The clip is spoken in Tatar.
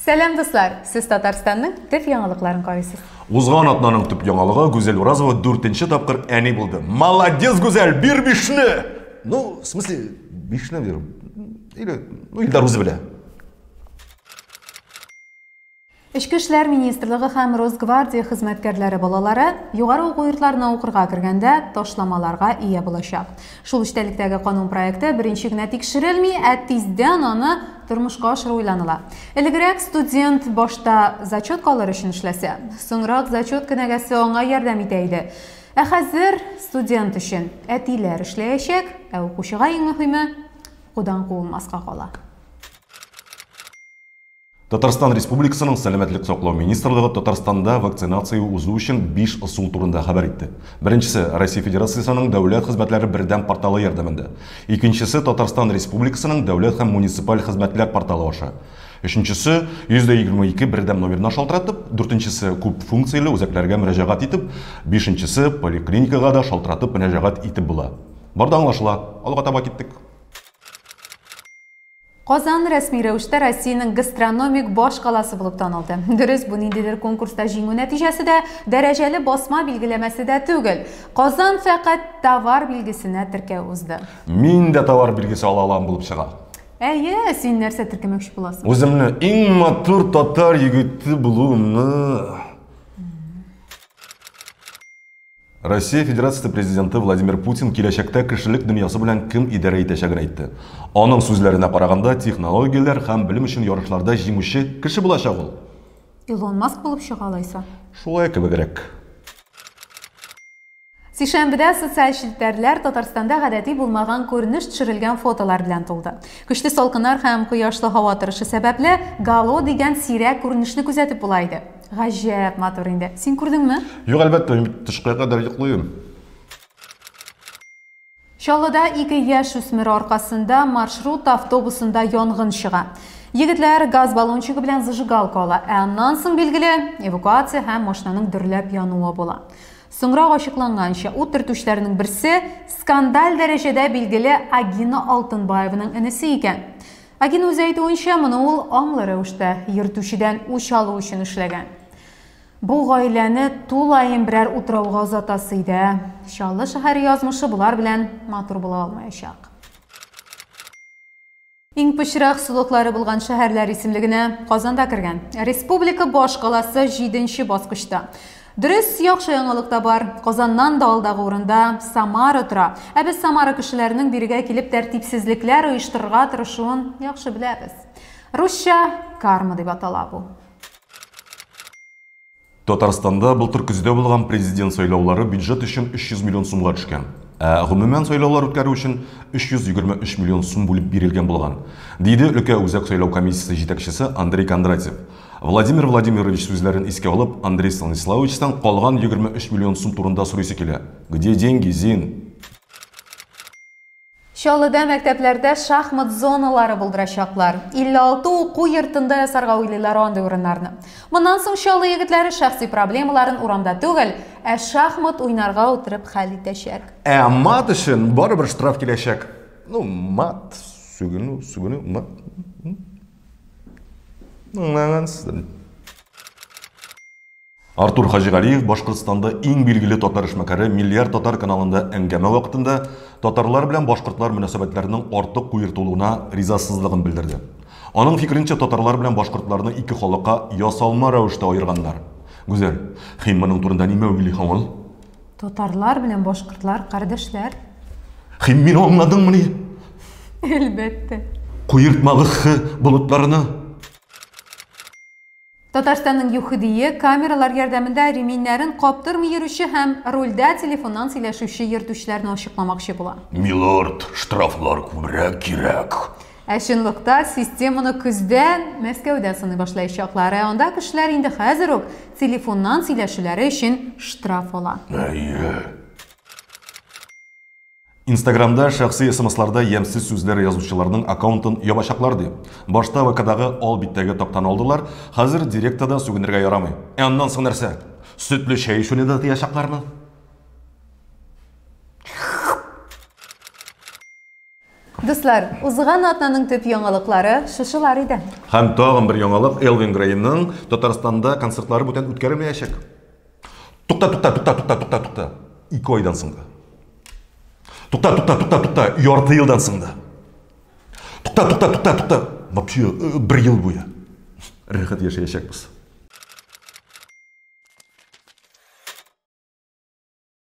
Сәлем дуслар, сіз Татарстанның төп яңалыкларын карыйсыз. Узган атнаның төп яңалыгы Гүзәл Уразова 4-нче тапкыр әни булды. Молодец, Гүзәл, бир бишне. Ну, в смысле, бишне бир. Или, Илдар үзе белә. Ішкі эшләр министрлыгы һәм Росгвардия хезмәткәрләре балалары югары уку йортларына укырга кергәндә ташламаларга ия булачак. Шул эчтәлектәге канун проекты беренче генә тикшерелми, тиздән аны тормышка ашыру уйланыла. Элегрәк студент башта зачет калыр өчен эшләсә, соңрак зачет кенәгәсе аңа ярдәм итә иде. Хәзер студент өчен әтиләр эшләячәк, укучыга иң мөһиме кудан куылмаска кала. Татарстан Республикасының сәламәтлек саклау министрлыгы Татарстанда вакцинация узу өчен 5 ысул турында хәбәр итте. Беренчесе Россия Федерациясының дәүләт хезмәтләре бердәм порталы ярдәмендә. Икенчесе Татарстан Республикасының дәүләт һәм муниципаль хезмәтләр порталы аша. Өченчесе 122 бердәм номерына шалтыратып, дүртенчесе күп функцияле үзәкләргә мөрәҗәгать итеп, бишенчесе поликлиникага да шалтыратып мөрәҗәгать итеп була. Барда аңлашыла. Алга таба киттек. Казан рәсми рәвештә Россиянең гастрономик баш каласы булып танылды. Дөрес, бу ниндидер конкурста җиңү нәтиҗәсе дә, дәрәҗәле басма билгеләмәсе дә түгел. Казан фәкать товар билгесенә теркәү узды. Мин дә товар билгесе ала алам булып чыга. Әйе, син нәрсә теркәмәкче буласың? Үземне иң матур татар егете булуымны. Россия Федерациясы президенты Владимир Путин киләчәктә кешелек дөньясы белән кем идарә итәчәген әйтте. Аның сүзләренә караганда, технологияләр һәм белем өчен ярышларда җиңүче кеше булачак ул. Илон Маск булып чыга алайса. Шулай кебегрәк. Сишәмбедә социаль челтәрләр Татарстанда гадәти булмаган күренеш төшерелгән фотолар белән тулды. Көчле салкыннар һәм кояшлы һава торышы сәбәпле гало дигән сирәк күренешне күзәтеп була иде. Гаҗәп матур инде. Син күрдеңме? Юк, әлбәттә, тышкы кадәр йоклыйм. Чаллыда 2 яшь үсмер аркасында маршрут автобусында янгын чыга. Егетләр газ баллончыгы белән зажигалка ала. Аннан соң билгеле эвакуация һәм машинаның дөрләп януы була. Соңрак ачыкланганча, ут төртүчләрнең берсе скандаль дәрәҗәдә билгеле Агина Алтынбаеваның энесе икән. Агина үзе әйтүенчә, моны ул аңлы рәвештә йөртүчедән үч алу өчен эшләгән. Бу гаиләне тулаем берәр утрауга озатасы иде. Чаллы шәһәр язмышы булар белән матур була алмаячак. Иң пычрак сулыклары булган шәһәрләр исемлегенә Казанда кергән. Республика баш каласы 7-нче баскычта. Дөрес, яхшы яңалык та бар. Казаннан да алдагы урында Самара тора. Без Самара кешеләренең бирегә килеп тәртипсезлекләр оештырырга тырышуын яхшы беләбез. Русча карма дип атала бу. Татарстанда былтыр көздә булган президент сайлаулары бюджет өчен 300 миллион сумга төшкән. Гомумән сайлаулар үткәрү өчен 323 миллион сум бүлеп бирелгән булган. Диде өлкә үзәк сайлау комиссиясе җитәкчесе Андрей Кондратьев. Владимир Владимирович сүзләрен искә алып, Андрей Станиславовичтан калган 23 миллион сум турында сорыйсы килә. Где деньги, Зин? Чаллыда мәктәпләрдә шахмат зоналары булдырачаклар. 56 уку йортында ясарга уйлыйлар андый урыннарны. Моннан соң Чаллы егетләре шәхси проблемаларын урамда түгел, шахмат уйнарга утырып хәл итәчәк. Мат өчен барыбер штраф киләчәк. Ну, мат, сүгенү, мат. Артур Хажигалиев Башкортстанда иң билгеле татар эшмәкәре Миллиард татар каналында әңгәмә вакытында татарлар белән башкортлар мөнәсәбәтләренең артык куертылуына ризасызлыгын белдерде. Аның фикеренчә, татарлар белән башкортларны ике халыкка ясалма рәвештә аерганнар. Гүзәл, һин моның турында нимә уйлыйсың ул? Татарлар белән башкортлар кардәшләр. Һин мине аңладыңмы ни? Әлбәттә. Куертмагы болытларны. Татарстанның юхидие камералар ярдәмендә реминнәрен каптырмый йөрүче һәм рульдә телефоннан сөйләшүче йөртүчеләрне ачыкламакчы була. Милорд, штрафлар күбрәк кирәк. Чынлыкта системаны көздән Мәскәүдә сыный башлаячаклар. Анда кешеләр инде хәзер үк телефоннан сөйләшүләре өчен штраф ала. Инстаграмда шәхси смсларда ямсыз сүзләр язучыларның аккаунтын ябачаклар ди. Башта ВКдагы ал биттәге тактан алдылар, хәзер директорда сүгенергә ярамый. Аннан соң нәрсә? Сөтле чәй шуны да тыячаклармы? Достар, узган атнаның төп яңалыклары шушылар иде. Һәм тагын бер яңалык, Элвин Грейның Татарстанда концертлары бүтән үткәрелмәячәк. Тукта. 2 айдан соң. Тукта. Ярты елдан соң. Тукта. Вообще 1 ел буе. Рәхәт яшәячәкбез.